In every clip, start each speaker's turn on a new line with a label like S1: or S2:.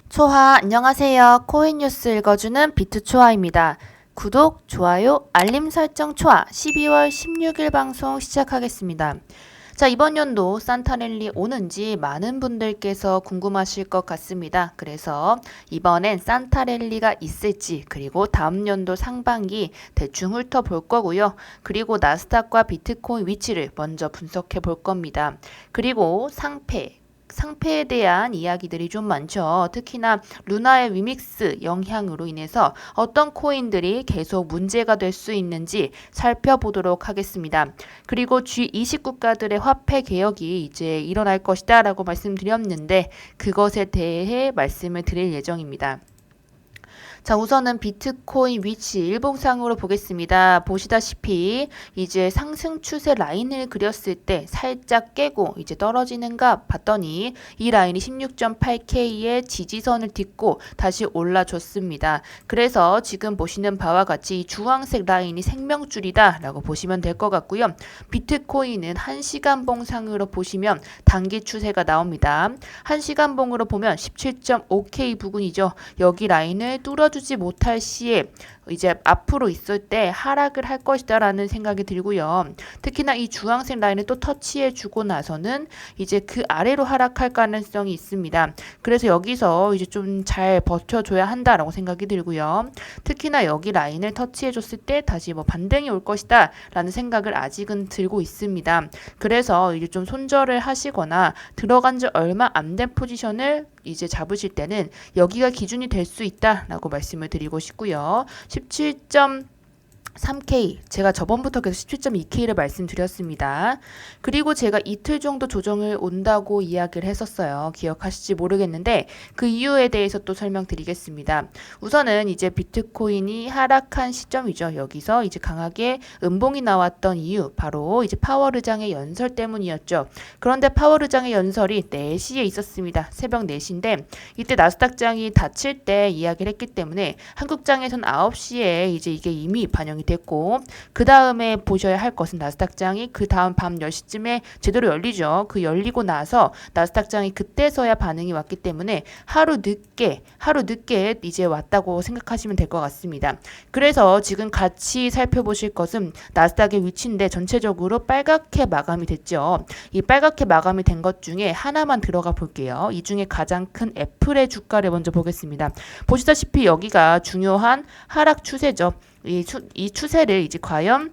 S1: 초하 안녕하세요. 코인 뉴스 읽어주는 비트초하입니다. 구독, 좋아요, 알림 설정 초하 12월 16일 방송 시작하겠습니다. 자, 이번 연도 산타랠리 오는지 많은 분들께서 궁금하실 것 같습니다. 그래서 이번엔 산타랠리가 있을지, 그리고 다음 연도 상반기 대충 훑어볼 거고요. 그리고 나스닥과 비트코인 위치를 먼저 분석해 볼 겁니다. 그리고 상패에 대한 이야기들이 좀 많죠. 특히나 루나의 위믹스 영향으로 인해서 어떤 코인들이 계속 문제가 될 수 있는지 살펴보도록 하겠습니다. 그리고 G20 국가들의 화폐 개혁이 이제 일어날 것이다 라고 말씀드렸는데 그것에 대해 말씀을 드릴 예정입니다. 자, 우선은 비트코인 위치 일봉상으로 보겠습니다. 보시다시피 이제 상승 추세 라인을 그렸을 때 살짝 깨고 이제 떨어지는가 봤더니 이 라인이 16.8K의 지지선을 딛고 다시 올라줬습니다. 그래서 지금 보시는 바와 같이 이 주황색 라인이 생명줄이다 라고 보시면 될 것 같고요. 비트코인은 1시간 봉상으로 보시면 단기 추세가 나옵니다. 1시간 봉으로 보면 17.5K 부근이죠. 여기 라인을 뚫어주지 못할 시에 이제 앞으로 있을 때 하락을 할 것이다 라는 생각이 들고요. 특히나 이 주황색 라인을 또 터치해 주고 나서는 이제 그 아래로 하락할 가능성이 있습니다. 그래서 여기서 이제 좀 잘 버텨줘야 한다라고 생각이 들고요. 특히나 여기 라인을 터치해 줬을 때 다시 뭐 반등이 올 것이다 라는 생각을 아직은 들고 있습니다. 그래서 이제 좀 손절을 하시거나 들어간 지 얼마 안 된 포지션을 이제 잡으실 때는 여기가 기준이 될 수 있다라고 말씀을 드리고 싶고요. 17.3K 제가 저번부터 계속 17.2K를 말씀드렸습니다. 그리고 제가 이틀 정도 조정을 온다고 이야기를 했었어요. 기억하실지 모르겠는데 그 이유에 대해서 또 설명드리겠습니다. 우선은 이제 비트코인이 하락한 시점이죠. 여기서 이제 강하게 음봉이 나왔던 이유 바로 이제 파월 의장의 연설 때문이었죠. 그런데 파월 의장의 연설이 4시에 있었습니다. 새벽 4시인데 이때 나스닥장이 닫힐 때 이야기를 했기 때문에 한국장에선 9시에 이제 이게 이미 반영이 됐고 그 다음에 보셔야 할 것은 나스닥장이 그 다음 밤 10시쯤에 제대로 열리죠. 그 열리고 나서 나스닥장이 그때서야 반응이 왔기 때문에 하루 늦게 이제 왔다고 생각하시면 될 것 같습니다. 그래서 지금 같이 살펴보실 것은 나스닥의 위치인데 전체적으로 빨갛게 마감이 됐죠. 이 빨갛게 마감이 된 것 중에 하나만 들어가 볼게요. 이 중에 가장 큰 애플의 주가를 먼저 보겠습니다. 보시다시피 여기가 중요한 하락 추세죠. 이 추세를 이제 과연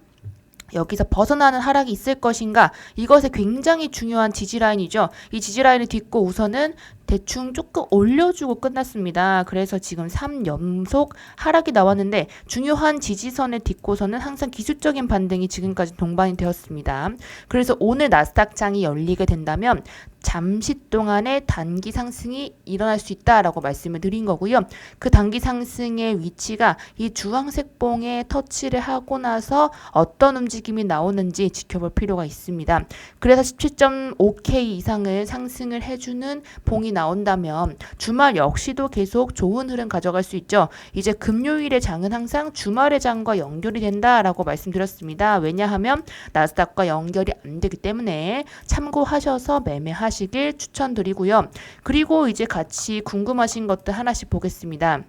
S1: 여기서 벗어나는 하락이 있을 것인가 이것에 굉장히 중요한 지지라인이죠. 이 지지라인을 딛고 우선은 대충 조금 올려주고 끝났습니다. 그래서 지금 3연속 하락이 나왔는데 중요한 지지선을 딛고서는 항상 기술적인 반등이 지금까지 동반이 되었습니다. 그래서 오늘 나스닥장이 열리게 된다면 잠시 동안의 단기 상승이 일어날 수 있다라고 말씀을 드린 거고요. 그 단기 상승의 위치가 이 주황색 봉에 터치를 하고 나서 어떤 움직임이 나오는지 지켜볼 필요가 있습니다. 그래서 17.5K 이상을 상승을 해주는 봉이 나온다면 주말 역시도 계속 좋은 흐름 가져갈 수 있죠. 이제 금요일의 장은 항상 주말의 장과 연결이 된다라고 말씀드렸습니다. 왜냐하면 나스닥과 연결이 안 되기 때문에 참고하셔서 매매하시길 추천드리고요. 그리고 이제 같이 궁금하신 것들 하나씩 보겠습니다.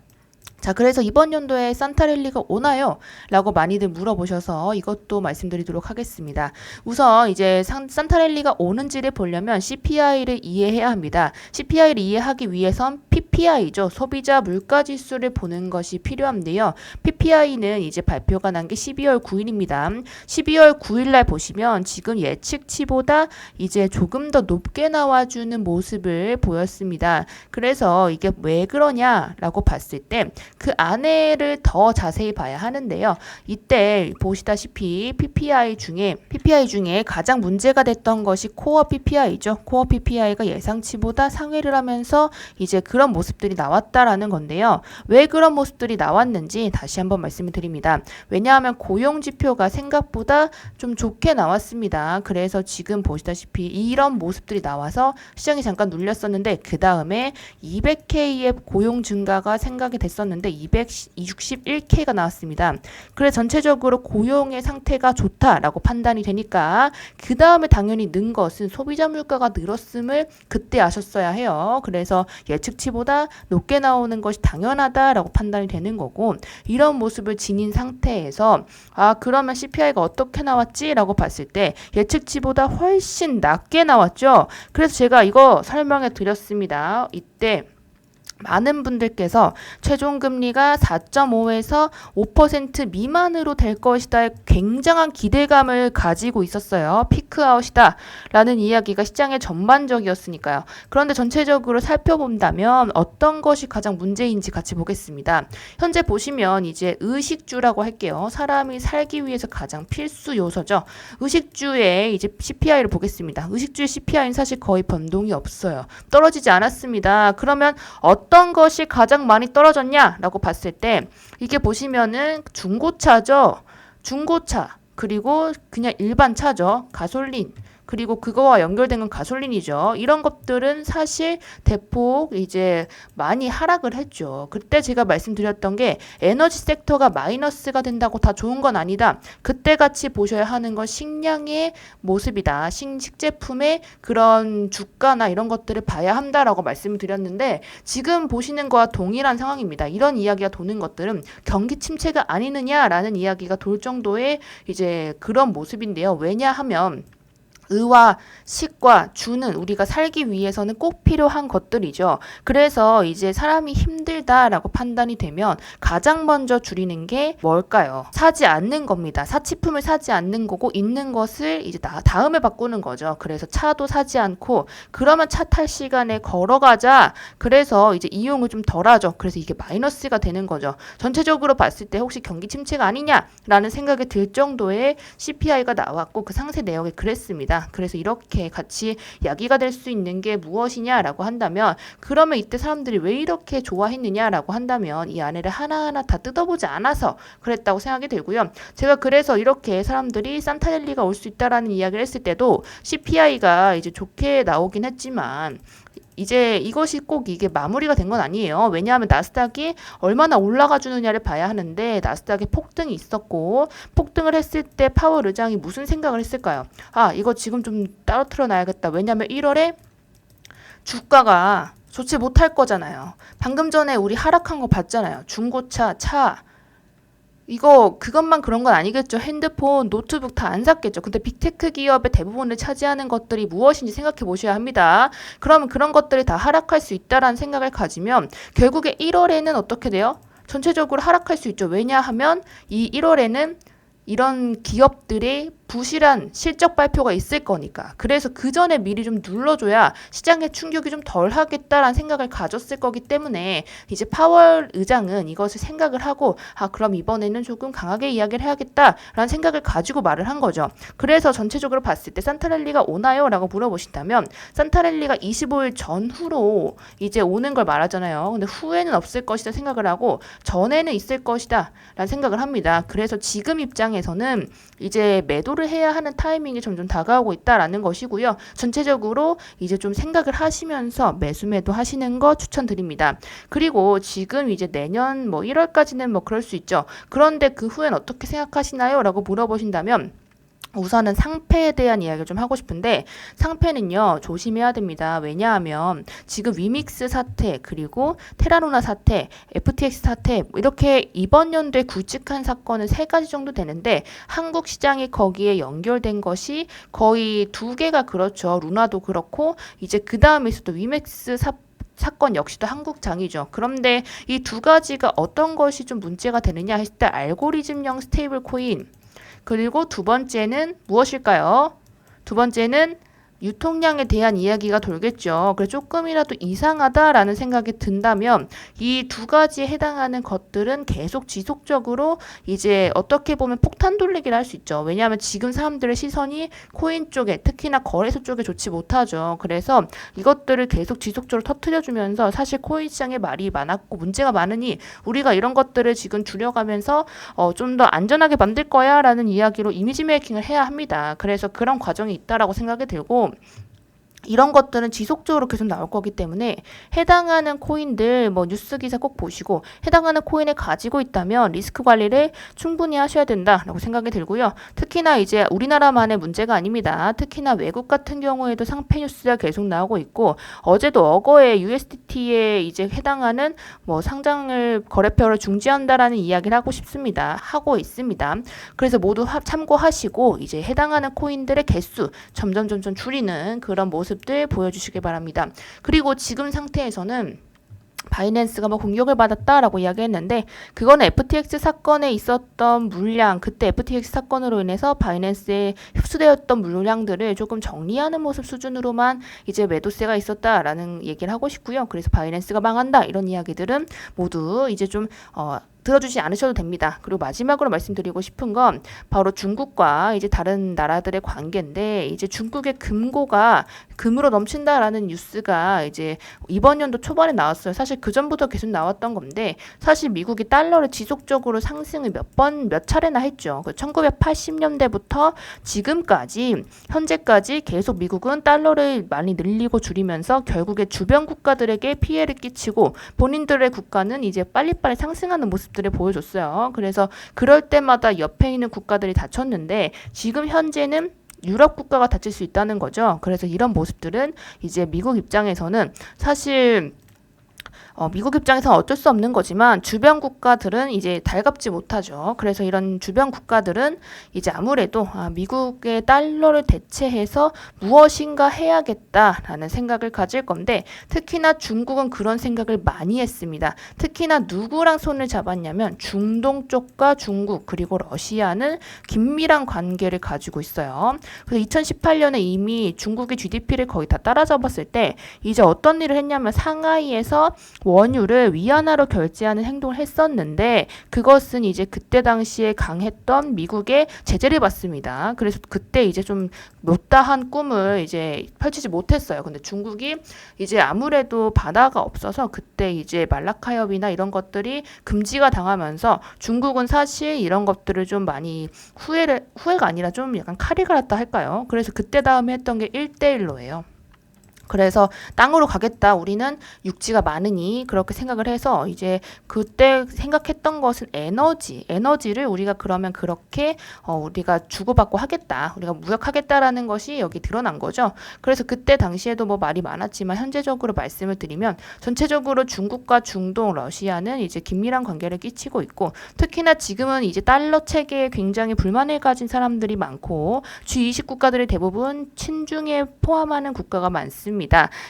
S1: 자, 그래서 이번 연도에 산타랠리가 오나요? 라고 많이들 물어보셔서 이것도 말씀드리도록 하겠습니다. 우선 이제 산타랠리가 오는지를 보려면 CPI를 이해해야 합니다. CPI를 이해하기 위해선 PPI죠. 소비자 물가지수를 보는 것이 필요한데요. PPI는 이제 발표가 난 게 12월 9일입니다. 12월 9일날 보시면 지금 예측치보다 이제 조금 더 높게 나와주는 모습을 보였습니다. 그래서 이게 왜 그러냐라고 봤을 때 그 안에를 더 자세히 봐야 하는데요. 이때 보시다시피 PPI 중에 가장 문제가 됐던 것이 코어 PPI죠. 코어 PPI가 예상치보다 상회를 하면서 이제 그런 모습들이 나왔다라는 건데요. 왜 그런 모습들이 나왔는지 다시 한번 말씀을 드립니다. 왜냐하면 고용 지표가 생각보다 좀 좋게 나왔습니다. 그래서 지금 보시다시피 이런 모습들이 나와서 시장이 잠깐 눌렸었는데 그 다음에 200K의 고용 증가가 생각이 됐었는데 썼는데 261K가 나왔습니다. 그래 전체적으로 고용의 상태가 좋다라고 판단이 되니까 그 다음에 당연히 는 것은 소비자 물가가 늘었음을 그때 아셨어야 해요. 그래서 예측치보다 높게 나오는 것이 당연하다라고 판단이 되는 거고, 이런 모습을 지닌 상태에서 그러면 CPI가 어떻게 나왔지라고 봤을 때 예측치보다 훨씬 낮게 나왔죠. 그래서 제가 이거 설명해 드렸습니다. 이때 많은 분들께서 최종금리가 4.5에서 5% 미만으로 될 것이다 굉장한 기대감을 가지고 있었어요. 피크아웃이다 라는 이야기가 시장의 전반적이었으니까요. 그런데 전체적으로 살펴본다면 어떤 것이 가장 문제인지 같이 보겠습니다. 현재 보시면 이제 의식주라고 할게요. 사람이 살기 위해서 가장 필수 요소죠. 의식주의 이제 CPI를 보겠습니다. 의식주의 CPI는 사실 거의 변동이 없어요. 떨어지지 않았습니다. 그러면 어떤 것이 가장 많이 떨어졌냐라고 봤을 때 이게 보시면은 중고차죠. 중고차 그리고 그냥 일반 차죠. 가솔린 그리고 그거와 연결된 건 가솔린이죠. 이런 것들은 사실 대폭 이제 많이 하락을 했죠. 그때 제가 말씀드렸던 게 에너지 섹터가 마이너스가 된다고 다 좋은 건 아니다. 그때 같이 보셔야 하는 건 식량의 모습이다. 식제품의 그런 주가나 이런 것들을 봐야 한다라고 말씀을 드렸는데 지금 보시는 거와 동일한 상황입니다. 이런 이야기가 도는 것들은 경기 침체가 아니느냐라는 이야기가 돌 정도의 이제 그런 모습인데요. 왜냐하면 의와 식과 주는 우리가 살기 위해서는 꼭 필요한 것들이죠. 그래서 이제 사람이 힘들다라고 판단이 되면 가장 먼저 줄이는 게 뭘까요? 사지 않는 겁니다. 사치품을 사지 않는 거고 있는 것을 이제 다음에 바꾸는 거죠. 그래서 차도 사지 않고 그러면 차 탈 시간에 걸어가자. 그래서 이제 이용을 좀 덜하죠. 그래서 이게 마이너스가 되는 거죠. 전체적으로 봤을 때 혹시 경기 침체가 아니냐라는 생각이 들 정도의 CPI가 나왔고 그 상세 내역에 그랬습니다. 그래서 이렇게 같이 야기가 될 수 있는 게 무엇이냐라고 한다면 그러면 이때 사람들이 왜 이렇게 좋아했느냐라고 한다면 이 안에를 하나하나 다 뜯어보지 않아서 그랬다고 생각이 들고요. 제가 그래서 이렇게 사람들이 산타넬리가 올 수 있다라는 이야기를 했을 때도 CPI가 이제 좋게 나오긴 했지만 이제 이것이 꼭 이게 마무리가 된 건 아니에요. 왜냐하면 나스닥이 얼마나 올라가 주느냐를 봐야 하는데 나스닥에 폭등이 있었고 폭등을 했을 때 파월 의장이 무슨 생각을 했을까요? 이거 지금 좀 떨어뜨려 놔야겠다. 왜냐하면 1월에 주가가 좋지 못할 거잖아요. 방금 전에 우리 하락한 거 봤잖아요. 중고차, 차 이거 그것만 그런 건 아니겠죠. 핸드폰, 노트북 다 안 샀겠죠. 근데 빅테크 기업의 대부분을 차지하는 것들이 무엇인지 생각해 보셔야 합니다. 그러면 그런 것들이 다 하락할 수 있다라는 생각을 가지면 결국에 1월에는 어떻게 돼요? 전체적으로 하락할 수 있죠. 왜냐하면 이 1월에는 이런 기업들의 부실한 실적 발표가 있을 거니까. 그래서 그 전에 미리 좀 눌러줘야 시장의 충격이 좀 덜 하겠다라는 생각을 가졌을 거기 때문에 이제 파월 의장은 이것을 생각을 하고 그럼 이번에는 조금 강하게 이야기를 해야겠다라는 생각을 가지고 말을 한 거죠. 그래서 전체적으로 봤을 때 산타랠리가 오나요? 라고 물어보신다면 산타랠리가 25일 전후로 이제 오는 걸 말하잖아요. 근데 후에는 없을 것이다 생각을 하고 전에는 있을 것이다 라는 생각을 합니다. 그래서 지금 입장에서는 이제 매도를 해야 하는 타이밍이 점점 다가오고 있다라는 것이고요. 전체적으로 이제 좀 생각을 하시면서 매수 하시는 거 추천드립니다. 그리고 지금 이제 내년 1월까지는 그럴 수 있죠. 그런데 그 후엔 어떻게 생각하시나요? 라고 물어보신다면 우선은 상패에 대한 이야기를 좀 하고 싶은데 상패는요 조심해야 됩니다. 왜냐하면 지금 위믹스 사태 그리고 테라로나 사태, FTX 사태 이렇게 이번 연도에 굵직한 사건은 3가지 정도 되는데 한국 시장이 거기에 연결된 것이 거의 2개가 그렇죠. 루나도 그렇고 이제 그 다음에 있어도 위믹스 사건 역시도 한국장이죠. 그런데 이 2가지가 어떤 것이 좀 문제가 되느냐 했을 때 알고리즘형 스테이블 코인 그리고 두 번째는 무엇일까요? 두 번째는 유통량에 대한 이야기가 돌겠죠. 그래서 조금이라도 이상하다라는 생각이 든다면 이 2가지에 해당하는 것들은 계속 지속적으로 이제 어떻게 보면 폭탄 돌리기를 할 수 있죠. 왜냐하면 지금 사람들의 시선이 코인 쪽에 특히나 거래소 쪽에 좋지 못하죠. 그래서 이것들을 계속 지속적으로 터트려주면서 사실 코인 시장에 말이 많았고 문제가 많으니 우리가 이런 것들을 지금 줄여가면서 좀 더 안전하게 만들 거야 라는 이야기로 이미지 메이킹을 해야 합니다. 그래서 그런 과정이 있다라고 생각이 들고 이런 것들은 지속적으로 계속 나올 거기 때문에 해당하는 코인들 뭐 뉴스 기사 꼭 보시고 해당하는 코인을 가지고 있다면 리스크 관리를 충분히 하셔야 된다라고 생각이 들고요. 특히나 이제 우리나라만의 문제가 아닙니다. 특히나 외국 같은 경우에도 상패 뉴스가 계속 나오고 있고 어제도 어거에 USDT에 이제 해당하는 뭐 상장을 거래표를 중지한다라는 이야기를 하고 있습니다. 그래서 모두 참고하시고 이제 해당하는 코인들의 개수 점점 줄이는 그런 모습들 보여주시길 바랍니다. 그리고 지금 상태에서는 바이낸스가 뭐 공격을 받았다라고 이야기했는데 그거는 FTX 사건에 있었던 물량, 그때 FTX 사건으로 인해서 바이낸스에 흡수되었던 물량들을 조금 정리하는 모습 수준으로만 이제 매도세가 있었다라는 얘기를 하고 싶고요. 그래서 바이낸스가 망한다 이런 이야기들은 모두 이제 좀 들어주지 않으셔도 됩니다. 그리고 마지막으로 말씀드리고 싶은 건 바로 중국과 이제 다른 나라들의 관계인데 이제 중국의 금고가 금으로 넘친다라는 뉴스가 이제 이번 연도 초반에 나왔어요. 사실 그 전부터 계속 나왔던 건데 사실 미국이 달러를 지속적으로 상승을 몇 차례나 했죠. 1980년대부터 지금까지 현재까지 계속 미국은 달러를 많이 늘리고 줄이면서 결국에 주변 국가들에게 피해를 끼치고 본인들의 국가는 이제 빨리빨리 상승하는 모습들을 보여줬어요. 그래서 그럴 때마다 옆에 있는 국가들이 다쳤는데 지금 현재는 유럽 국가가 다칠 수 있다는 거죠. 그래서 이런 모습들은 이제 미국 입장에서는 사실 미국 입장에서는 어쩔 수 없는 거지만 주변 국가들은 이제 달갑지 못하죠. 그래서 이런 주변 국가들은 이제 아무래도 미국의 달러를 대체해서 무엇인가 해야겠다라는 생각을 가질 건데 특히나 중국은 그런 생각을 많이 했습니다. 특히나 누구랑 손을 잡았냐면 중동 쪽과 중국 그리고 러시아는 긴밀한 관계를 가지고 있어요. 그래서 2018년에 이미 중국의 GDP를 거의 다 따라잡았을 때 이제 어떤 일을 했냐면 상하이에서 원유를 위안화로 결제하는 행동을 했었는데 그것은 이제 그때 당시에 강했던 미국의 제재를 받습니다. 그래서 그때 이제 좀 못다한 꿈을 이제 펼치지 못했어요. 근데 중국이 이제 아무래도 바다가 없어서 그때 이제 말라카협이나 이런 것들이 금지가 당하면서 중국은 사실 이런 것들을 좀 많이 후회가 아니라 좀 약간 칼이 갈았다 할까요? 그래서 그때 다음에 했던 게 1대1로예요. 그래서 땅으로 가겠다. 우리는 육지가 많으니 그렇게 생각을 해서 이제 그때 생각했던 것은 에너지를 우리가 그러면 그렇게 우리가 주고받고 하겠다. 우리가 무역하겠다라는 것이 여기 드러난 거죠. 그래서 그때 당시에도 뭐 말이 많았지만 현재적으로 말씀을 드리면 전체적으로 중국과 중동, 러시아는 이제 긴밀한 관계를 끼치고 있고 특히나 지금은 이제 달러 체계에 굉장히 불만을 가진 사람들이 많고 G20 국가들의 대부분 친중에 포함하는 국가가 많습니다.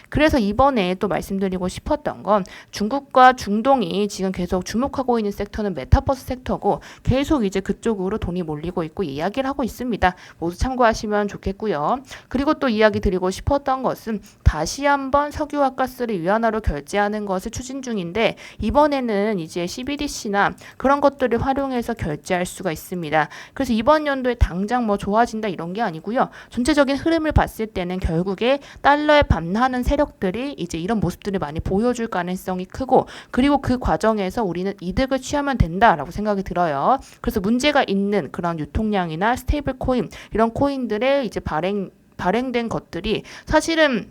S1: 그래서 이번에 또 말씀드리고 싶었던 건 중국과 중동이 지금 계속 주목하고 있는 섹터는 메타버스 섹터고 계속 이제 그쪽으로 돈이 몰리고 있고 이야기를 하고 있습니다. 모두 참고하시면 좋겠고요. 그리고 또 이야기 드리고 싶었던 것은 다시 한번 석유와 가스를 위안화로 결제하는 것을 추진 중인데 이번에는 이제 CBDC나 그런 것들을 활용해서 결제할 수가 있습니다. 그래서 이번 연도에 당장 뭐 좋아진다 이런 게 아니고요. 전체적인 흐름을 봤을 때는 결국에 달러에 반하는 세력들이 이제 이런 모습들을 많이 보여줄 가능성이 크고 그리고 그 과정에서 우리는 이득을 취하면 된다라고 생각이 들어요. 그래서 문제가 있는 그런 유통량이나 스테이블 코인 이런 코인들의 이제 발행된 것들이 사실은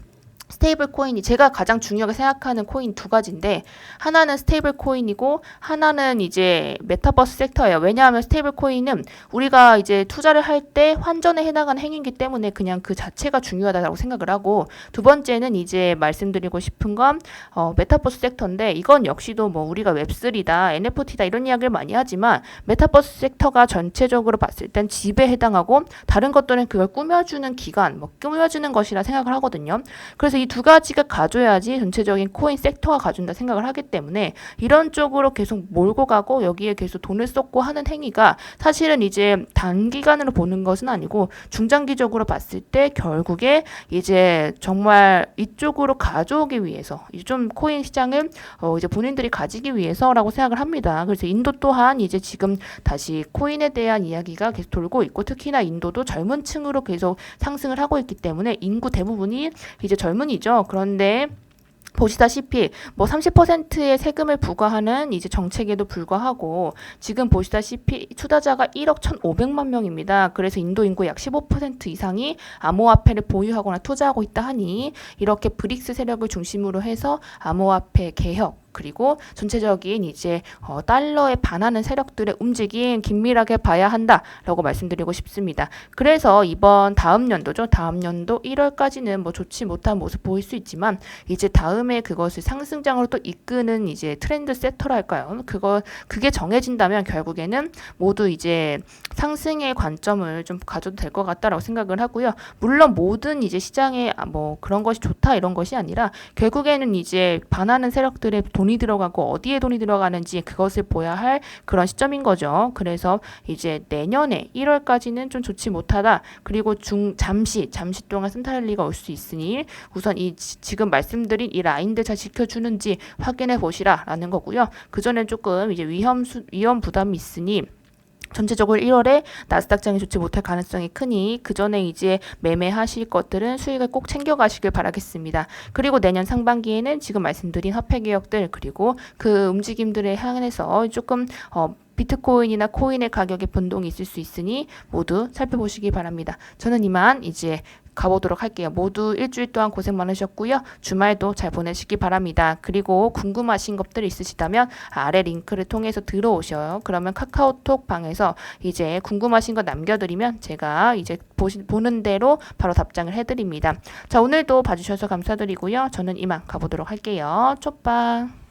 S1: 스테이블 코인이 제가 가장 중요하게 생각하는 코인 두 가지인데 하나는 스테이블 코인이고 하나는 이제 메타버스 섹터예요. 왜냐하면 스테이블 코인은 우리가 이제 투자를 할 때 환전에 해나가는 행위이기 때문에 그냥 그 자체가 중요하다고 생각을 하고 두 번째는 이제 말씀드리고 싶은 건 메타버스 섹터인데 이건 역시도 뭐 우리가 웹3다 NFT다 이런 이야기를 많이 하지만 메타버스 섹터가 전체적으로 봤을 땐 집에 해당하고 다른 것들은 그걸 꾸며주는 기간 뭐 꾸며주는 것이라 생각을 하거든요. 그래서 이 두 가지가 가져야지 전체적인 코인 섹터가 가준다 생각을 하기 때문에 이런 쪽으로 계속 몰고 가고 여기에 계속 돈을 쏟고 하는 행위가 사실은 이제 단기간으로 보는 것은 아니고 중장기적으로 봤을 때 결국에 이제 정말 이쪽으로 가져오기 위해서 좀 코인 시장을 이제 본인들이 가지기 위해서라고 생각을 합니다. 그래서 인도 또한 이제 지금 다시 코인에 대한 이야기가 계속 돌고 있고 특히나 인도도 젊은 층으로 계속 상승을 하고 있기 때문에 인구 대부분이 이제 젊은이죠. 그런데 보시다시피 뭐 30%의 세금을 부과하는 이제 정책에도 불구하고 지금 보시다시피 투자자가 1억 1,500만 명입니다. 그래서 인도 인구 약 15% 이상이 암호화폐를 보유하거나 투자하고 있다 하니 이렇게 브릭스 세력을 중심으로 해서 암호화폐 개혁 그리고 전체적인 이제 달러에 반하는 세력들의 움직임 긴밀하게 봐야 한다라고 말씀드리고 싶습니다. 그래서 이번 다음 연도죠. 다음 연도 1월까지는 뭐 좋지 못한 모습 보일 수 있지만 이제 다음에 그것을 상승장으로 또 이끄는 이제 트렌드 세터랄까요? 그게 정해진다면 결국에는 모두 이제 상승의 관점을 좀 가져도 될 것 같다라고 생각을 하고요. 물론 모든 이제 시장에 뭐 그런 것이 좋다 이런 것이 아니라 결국에는 이제 반하는 세력들의 돈이 들어가고 어디에 돈이 들어가는지 그것을 보야 할 그런 시점인 거죠. 그래서 이제 내년에 1월까지는 좀 좋지 못하다. 그리고 잠시 동안 센트럴리가 올 수 있으니 우선 이 지금 말씀드린 이 라인들 잘 지켜주는지 확인해 보시라라는 거고요. 그 전에 조금 이제 위험 부담이 있으니 전체적으로 1월에 나스닥장이 좋지 못할 가능성이 크니 그 전에 이제 매매하실 것들은 수익을 꼭 챙겨가시길 바라겠습니다. 그리고 내년 상반기에는 지금 말씀드린 화폐 개혁들 그리고 그 움직임들에 향해서 조금 비트코인이나 코인의 가격의 변동이 있을 수 있으니 모두 살펴보시기 바랍니다. 저는 이만 이제 가보도록 할게요. 모두 일주일 동안 고생 많으셨고요. 주말도 잘 보내시기 바랍니다. 그리고 궁금하신 것들 있으시다면 아래 링크를 통해서 들어오셔요. 그러면 카카오톡 방에서 이제 궁금하신 거 남겨드리면 제가 이제 보는 대로 바로 답장을 해드립니다. 자, 오늘도 봐주셔서 감사드리고요. 저는 이만 가보도록 할게요. 쪽바.